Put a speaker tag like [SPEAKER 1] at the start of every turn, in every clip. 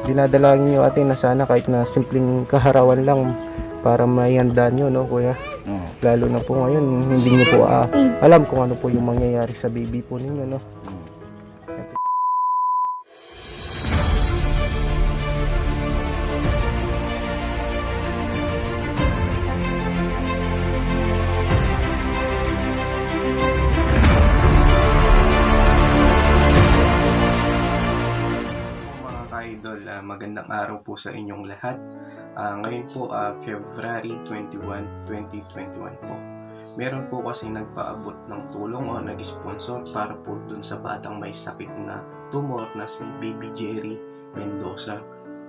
[SPEAKER 1] dinadalangin nyo ate na sana kahit na simpleng kaharawan lang para maihanda nyo, no kuya?
[SPEAKER 2] Oo.
[SPEAKER 1] Lalo na po ngayon, hindi nyo po alam kung ano po yung mangyayari sa baby po ninyo, no?
[SPEAKER 2] Oo.
[SPEAKER 1] Mga ka-idol, magandang araw po sa inyong lahat. Ngayon po, February 21, 2021 po. Meron po kasi nagpaabot ng tulong o nag-sponsor para po dun sa batang may sakit na tumor na si Baby Jerry Mendoza.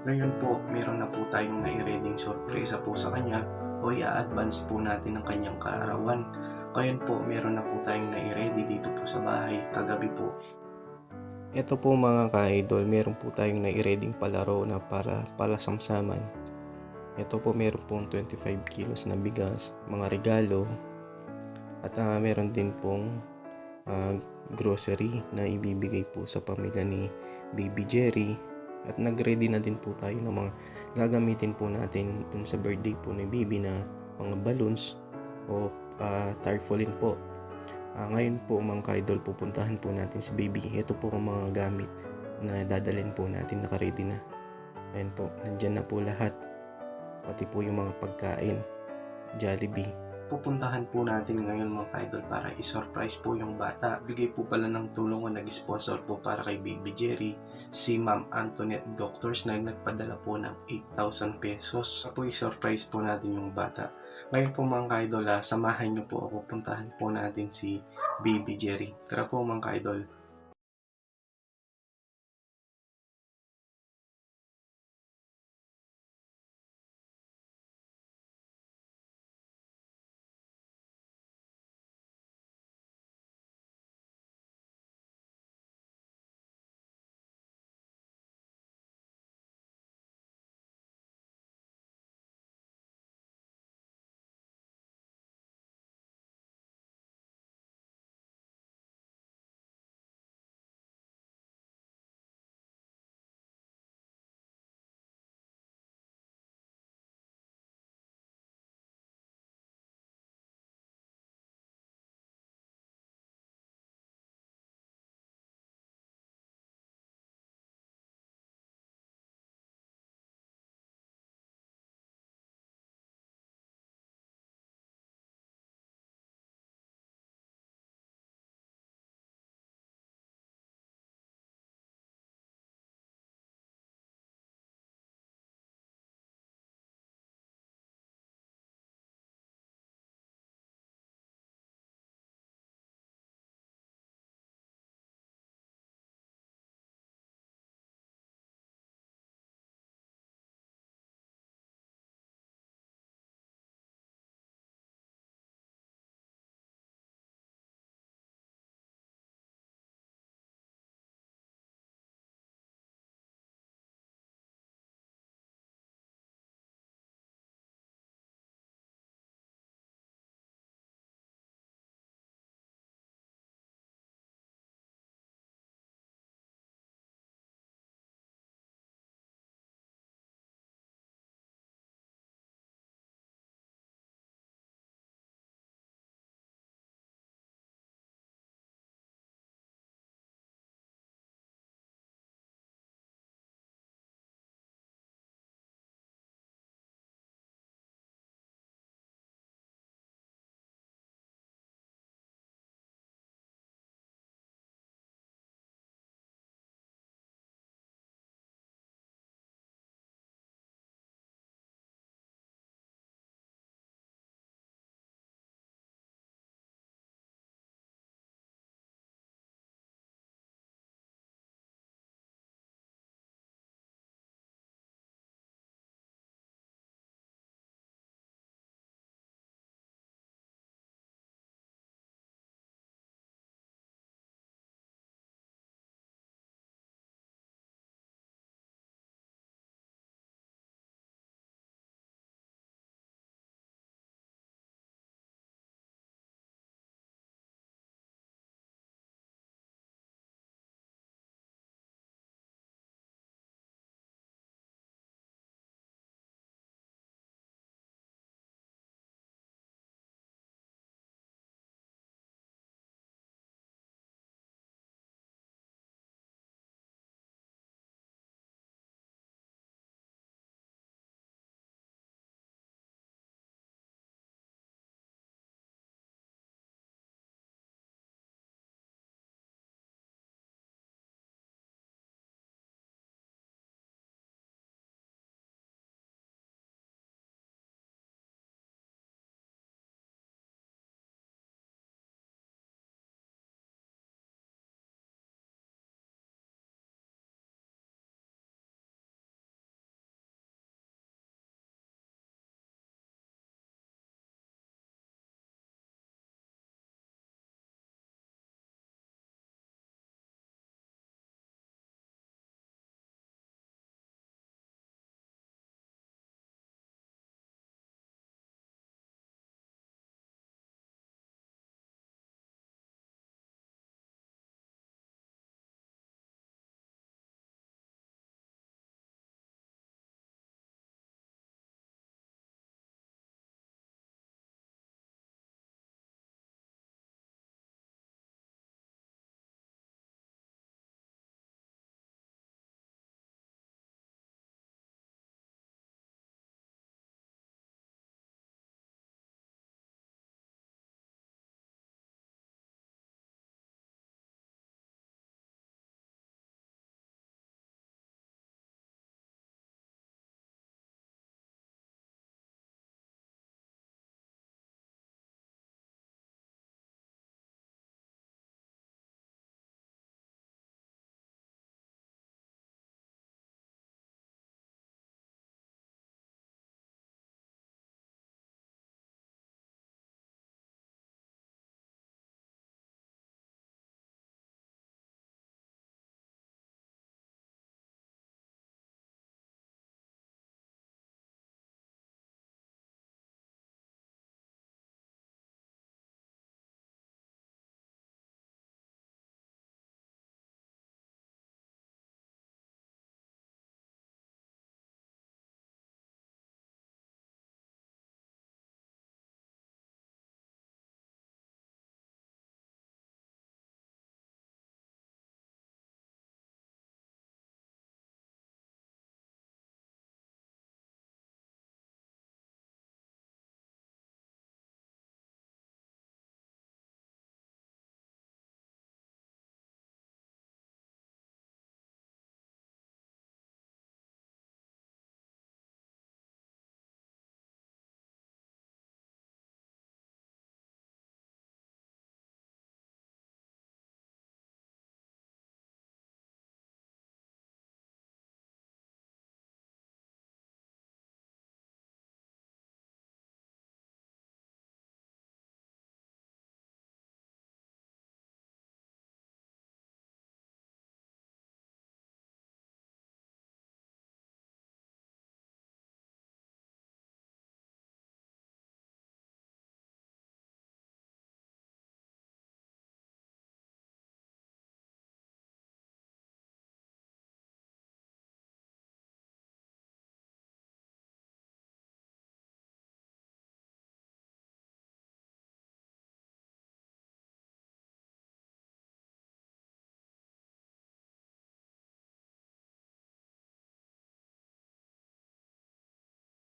[SPEAKER 1] Ngayon po, meron na po tayong nai-reading sorpresa po sa kanya o i-advance po natin ang kanyang kaarawan. Ngayon po, meron na po tayong nai-ready dito po sa bahay kagabi po. Ito po mga ka-idol, meron po tayong nai-reading palaro na para palasamsaman. Ito po meron pong 25 kilos na bigas, mga regalo, at meron din pong grocery na ibibigay po sa pamilya ni Baby Jerry. At nag-ready na din po tayo ng mga gagamitin po natin dun sa birthday po ni Baby na mga balloons o tarpaulin po. Ngayon po mga ka-idol, pupuntahan po natin si Baby. Ito po ang mga gamit na dadalhin po natin, naka-ready na. Ayan po, nandyan na po lahat. Pati po yung mga pagkain, Jollibee. Pupuntahan po natin ngayon mga ka-idol para i-surprise po yung bata. Bigay po pala ng tulong o nag-sponsor po para kay Baby Jerry si Ma'am Antoinette Doctors na nagpadala po ng 8,000 pesos. Po i-surprise po natin yung bata. Ngayon po mga ka-idol, samahan nyo po ako, puntahan po natin si Baby Jerry. Tara po mga ka-idol.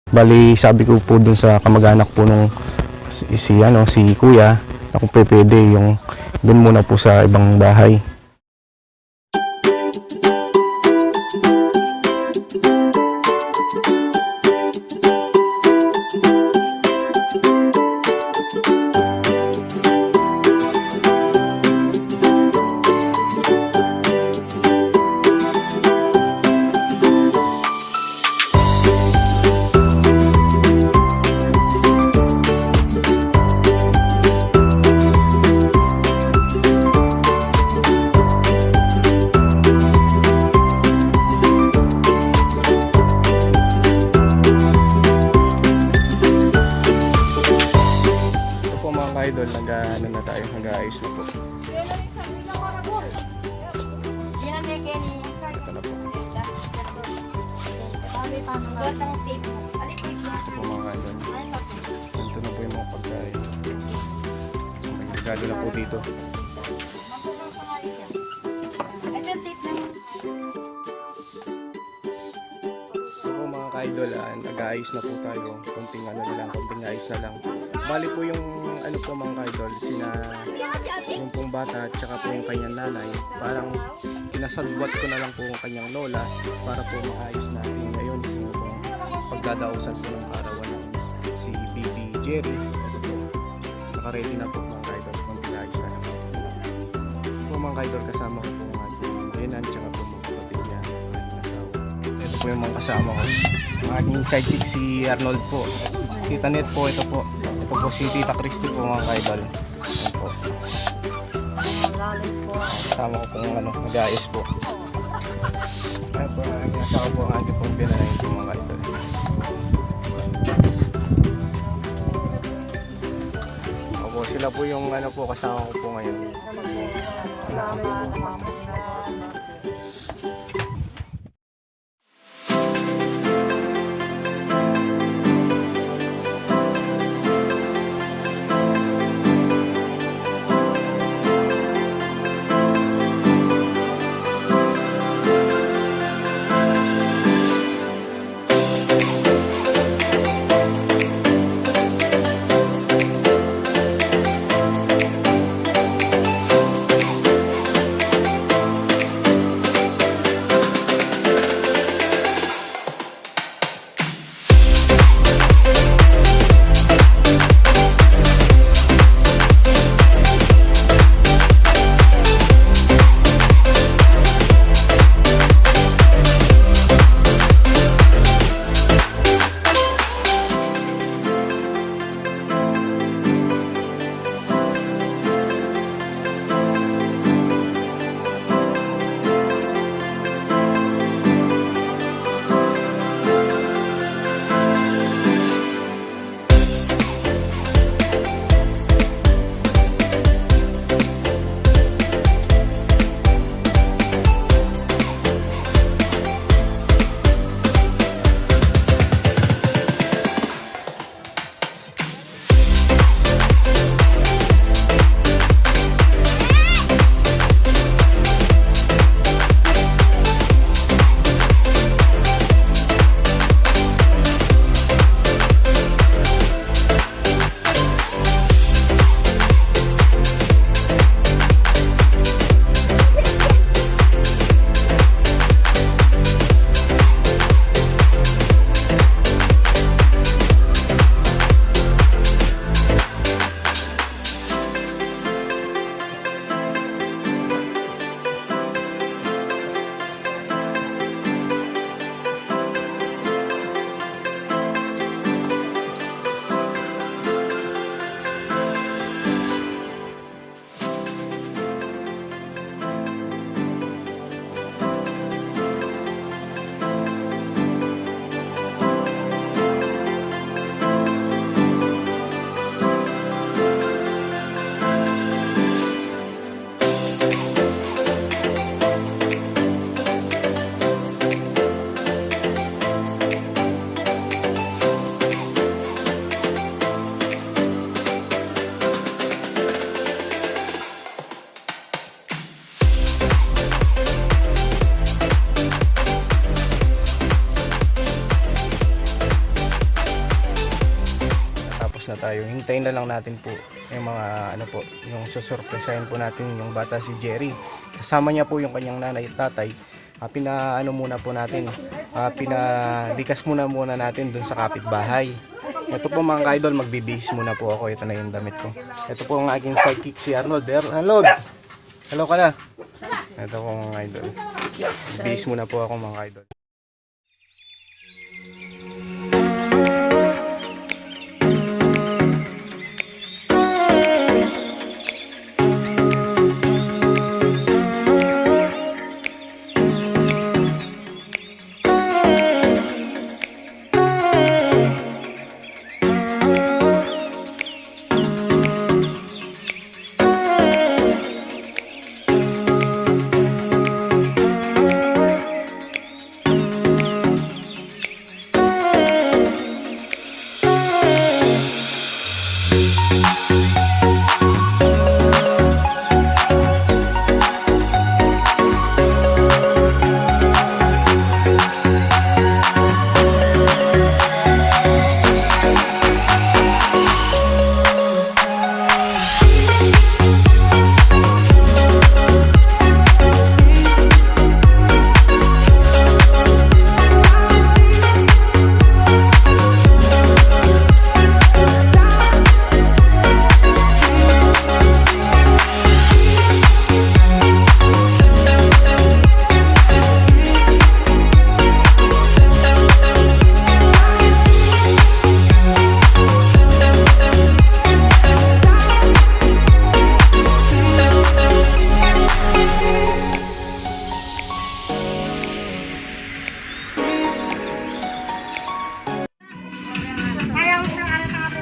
[SPEAKER 2] Bali, sabi ko po dun sa kamag-anak po nung si kuya, na kung pwede yung dun muna po sa ibang bahay. Idol, nag-aayos na po. Ito na po. Ito po mga idol. Ito na po yung mga pagkain. May regalo na po dito. Ito po mga idol, nag-aayos na po tayo. Konting ayos na lang. Bali po yung po mga idol, yung pong bata at saka po yung kanyang nanay, parang kinasagwat ko na lang po yung kanyang lola para po maayos natin ngayon yung pagdadausan po ng arawan ng si Baby Jerry. Ito po, nakaready na po mga idol, kung ayos na lang po mga idol. Kasama ko po mga dinan at saka po mga kapatid niya. Ito po yung mga kasama ko, ang aking sidekick si Arnold po, Tita Net po. Ito po si Tita Christy po mga idol. Ayan po. Kasama ko pong mag-aayos po. Ayan po, nasa ko po ang aking pong pinanayin po mga idol. Opo, sila po yung kasama ko po ngayon. tayo. Hintayin na lang natin po yung mga ano po, yung susurpresahin po natin yung bata si Jerry. Kasama niya po yung kanyang nanay at tatay. Pinaano muna po natin, pinalikas muna natin dun sa kapitbahay. Ito po mga ka-idol, magbibihis muna po ako. Ito na yung damit ko. Ito po ang aking sidekick si Arnold. Arnold! Hello ka na. Ito po mga idol. Bihis muna po ako mga idol.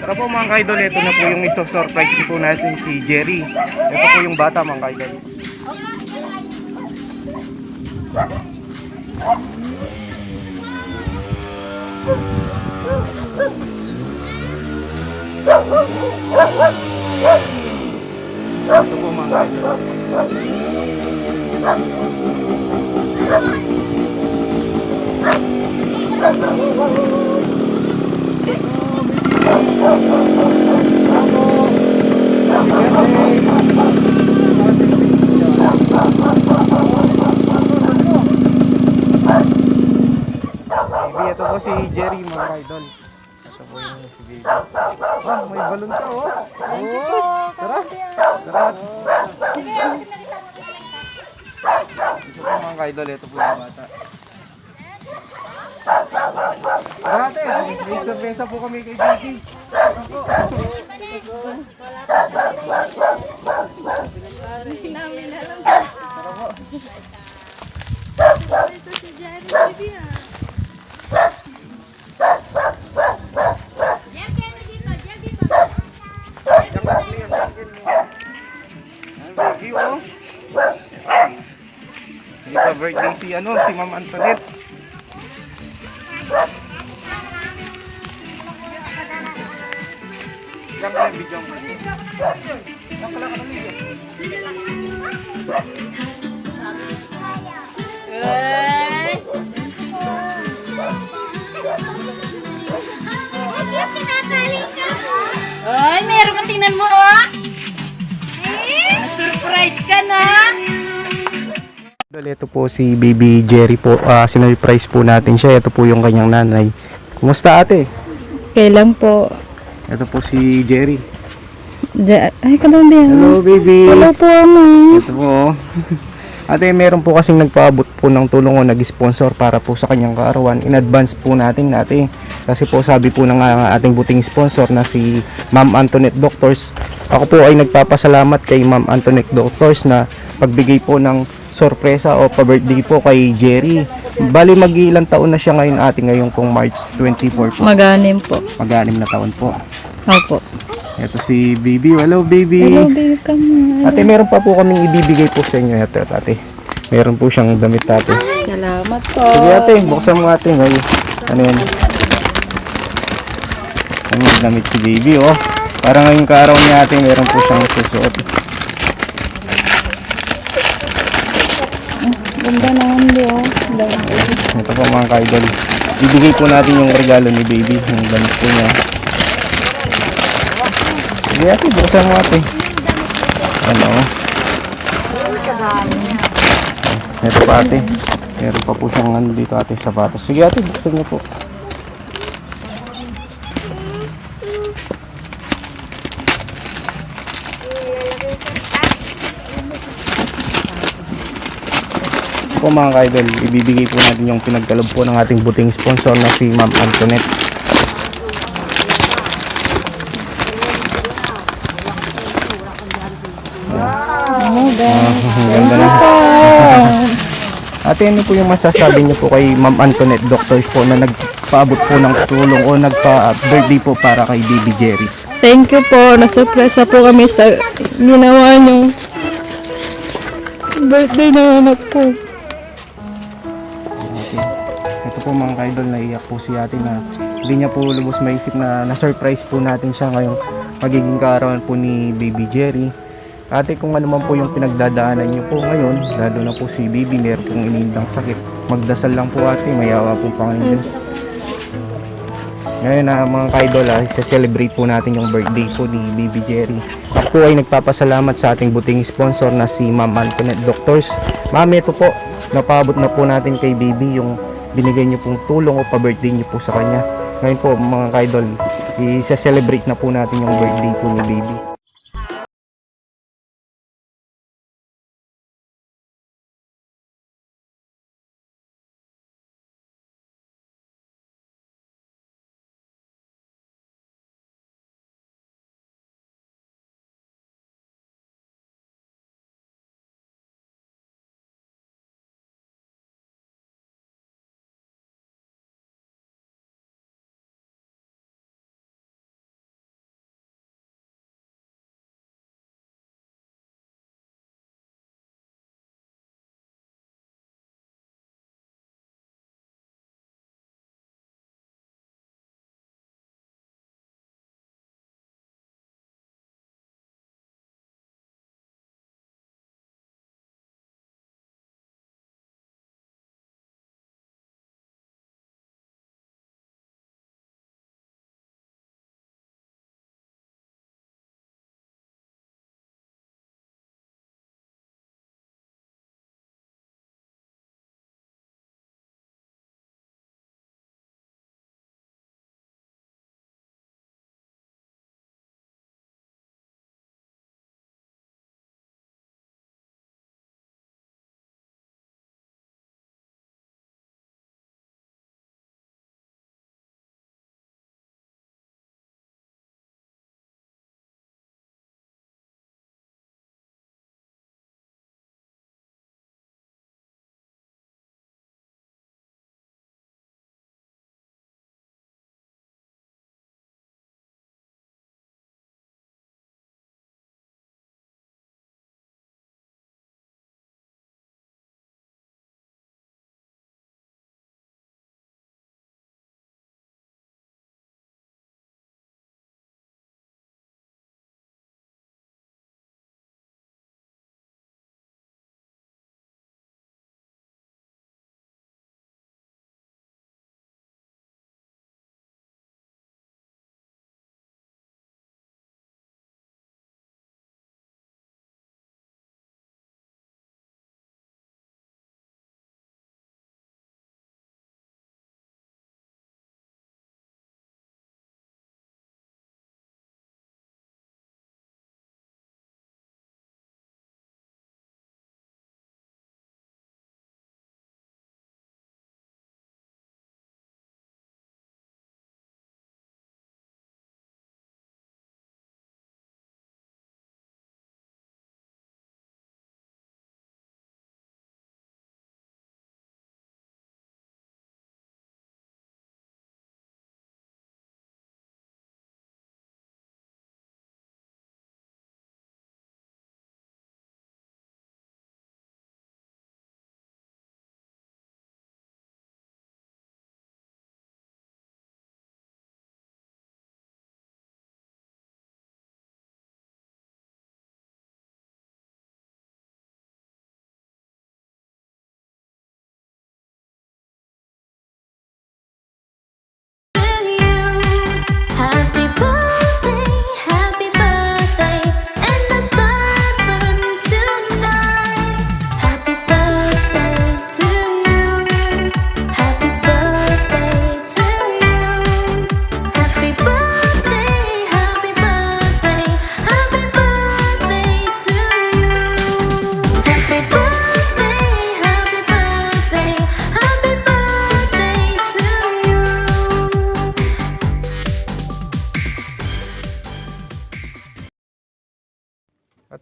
[SPEAKER 2] Tara po mga ka-idol, ito na po yung iso-surprise po natin si Jerry. Ito po yung bata mga ka-idol. Ito po mga ka-idol. Ito po si Jerry mga idol. Ito po yung si Baby. May balon ka oh. Tara. Tara. Ito po mga idol, ito po yung bata. Tara ate, may sorpresa po kami kay Baby.
[SPEAKER 3] Hindi namin alam.
[SPEAKER 2] Tara po.
[SPEAKER 3] Sorpresa si Jerry, baby ah.
[SPEAKER 2] Baby oh. Hindi pa birthday si si Ma'am Antoinette. Diyan ka yung video mo. Diyan pala ka ng video.
[SPEAKER 3] Ay, meron ka, tingnan mo oh. Na-surprise ka na.
[SPEAKER 2] Ito po si Baby Jerry po. Sinurprise po natin siya. Ito po yung kanyang nanay. Kumusta ate?
[SPEAKER 3] Kailan po?
[SPEAKER 2] Ito po si Jerry.
[SPEAKER 3] Ay, kalambing.
[SPEAKER 2] Hello baby.
[SPEAKER 3] Hello po, ano.
[SPEAKER 2] Ito po. Ate, meron po kasing nagpaabot po ng tulong o nag-sponsor para po sa kanyang kaarawan. In advance po natin ate. Kasi po sabi po ng ating buting sponsor na si Ma'am Antoinette Doctors. Ako po ay nagpapasalamat kay Ma'am Antoinette Doctors na pagbigay po ng sorpresa o pa-birthday po kay Jerry. Bali mag-iilang taon na siya ngayon ate, ngayong pong March 24 po.
[SPEAKER 3] Maganim po.
[SPEAKER 2] Mag-anim na taon po.
[SPEAKER 3] Opo.
[SPEAKER 2] Ito si baby. Hello baby.
[SPEAKER 3] Hello, baby, come on.
[SPEAKER 2] Ate, meron pa po kaming ibibigay po sa inyo. Ito ate. Meron po siyang damit ate.
[SPEAKER 3] Salamat po.
[SPEAKER 2] Sige ate, buksan mo ate. Ngayon. Ano yan? Ano yung damit si baby oh. Para ngayong kaaraw niya ate, meron po siyang susuot.
[SPEAKER 3] Ganda naman di oh.
[SPEAKER 2] Ito po mga ka-idol. Bibigay po natin yung regalo ni baby. Yung damit po niya. Sige ate, buksan mo ate. Ano? Ito pa ate. Meron pa po siyang ano dito ate, sapatos. Sige ate, buksan niyo po. Po mga ka-idol, ibibigay po natin yung pinagkalob po ng ating buting sponsor na si Ma'am Antoinette.
[SPEAKER 3] Oh,
[SPEAKER 2] Ang ganda na. Ate, ano po yung masasabi niyo po kay Ma'am Antoinette Doctors po na nagpaabot po ng tulong o nagpa-birthday po para kay Baby Jerry?
[SPEAKER 3] Thank you po. Nasurpresa po kami sa ginawa niyong birthday ng anak ko.
[SPEAKER 2] Okay. Ito po mga ka-idol, naiyak po si ate na hindi niya po lubos maisip na na-surprise po natin siya ngayong magiging kaarawan po ni Baby Jerry. Ate, kung ano man po yung pinagdadaanan niyo po ngayon, lalo na po si Baby, meron pong inindang sakit. Magdasal lang po ate, mayawa po Panginoon Diyos. Ngayon na mga ka-idol, isa-celebrate po natin yung birthday po ni Baby Jerry. At po ay nagpapasalamat sa ating buting sponsor na si Ma'am Antoinette Doctors. Ma'am, ito po, napaabot na po natin kay Baby yung binigay niyo pong tulong o pa-birthday niyo po sa kanya. Ngayon po mga ka-idol, isa-celebrate na po natin yung birthday po ni Baby.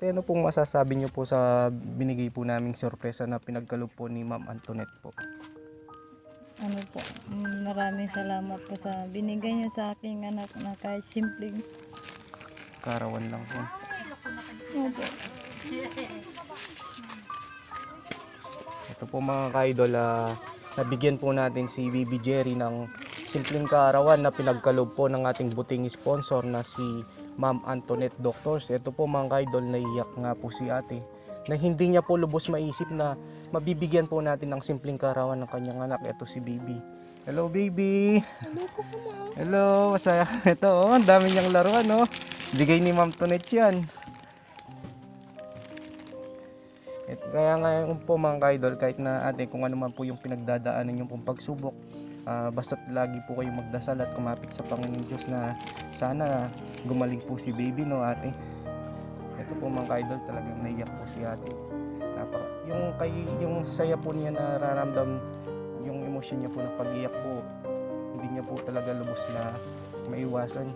[SPEAKER 2] Ate, ano pong masasabi niyo po sa binigay po naming sorpresa na pinagkaloob po ni Ma'am Antoinette po?
[SPEAKER 3] Ano po, maraming salamat po sa binigay niyo sa aking anak na kahit simpleng.
[SPEAKER 2] Karawan lang po.
[SPEAKER 3] Opo.
[SPEAKER 2] Ito po mga ka-idol, nabigyan po natin si Bibi Jerry ng simpleng kaarawan na pinagkaloob po ng ating buting sponsor na si Ma'am Antoinette Doctors. Ito po mga ka-idol, naiyak nga po si ate na hindi niya po lubos maisip na mabibigyan po natin ng simpleng kaarawan ng kanyang anak. Ito si Baby. Hello Baby! Hello, masaya. Ito oh, ang dami niyang laruan oh. Bigay ni Ma'am Antoinette yan. Kaya ngayon po mga ka-idol, kahit na ate kung ano man po yung pinagdadaanan yung pong pagsubok, basta't lagi po kayong magdasal at kumapit sa Panginoon Diyos na sana gumaling po si Baby, no ate. Ito po mga ka-idol, talagang naiyak po si ate. Yung saya po niya na nararamdam, yung emosyon niya po ng pag-iyak po, hindi niya po talaga lubos na maiwasan.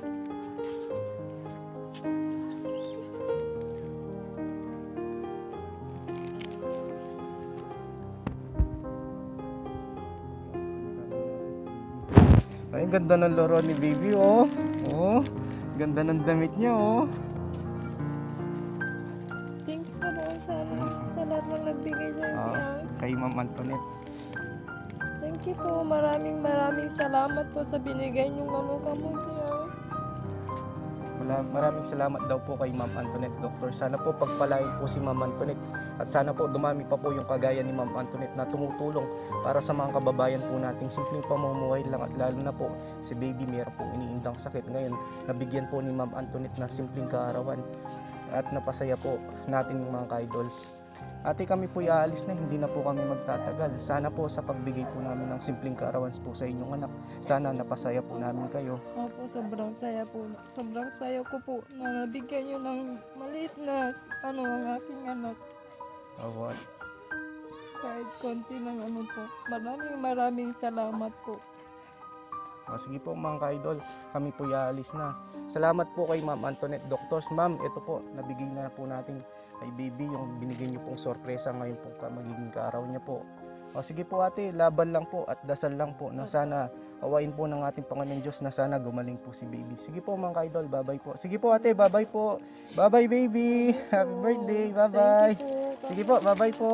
[SPEAKER 2] Ay, ganda ng laro ni Baby, oh. Oh, ganda ng damit niya, oh.
[SPEAKER 3] Thank you po sa lahat ng nagbigay sa
[SPEAKER 2] Ah,
[SPEAKER 3] akin.
[SPEAKER 2] kay Ma'am Antoinette.
[SPEAKER 3] Thank you po. Maraming salamat po sa binigay niyong kamuti.
[SPEAKER 2] Maraming salamat daw po kay Ma'am Antoinette Doctor. Sana po pagpalain po si Ma'am Antoinette at sana po dumami pa po yung kagaya ni Ma'am Antoinette na tumutulong para sa mga kababayan po nating simpleng pamumuhay lang, at lalo na po si Baby meron pong iniindang sakit ngayon. Nabigyan po ni Ma'am Antoinette na simpleng kaarawan at napasaya po natin yung mga ka-idol. Ate, kami po aalis na, hindi na po kami magtatagal. Sana po sa pagbigay po namin ng simpleng kaarawan po sa inyong anak, sana napasaya po namin kayo.
[SPEAKER 3] Opo, sobrang saya po. Sobrang saya ko po na nabigyan niyo ng maliit na ang aking anak.
[SPEAKER 2] Opo.
[SPEAKER 3] Kahit konti ng po. Maraming salamat po.
[SPEAKER 2] Sige po mga ka-idol, kami po aalis na. Salamat po kay Ma'am Antoinette Doctors. Ma'am, ito po, nabigay na po natin kay Baby yung binigay niyo pong sorpresa ngayon po magiging kaaraw niya po. Sige po ate, laban lang po at dasal lang po na sana awain po ng ating Panginoon Diyos na sana gumaling po si Baby. Sige po mga ka-idol, bye-bye po. Sige po ate, bye-bye po. Bye-bye Baby. Happy birthday, bye-bye.
[SPEAKER 3] Thank you po.
[SPEAKER 2] Sige po, bye-bye po.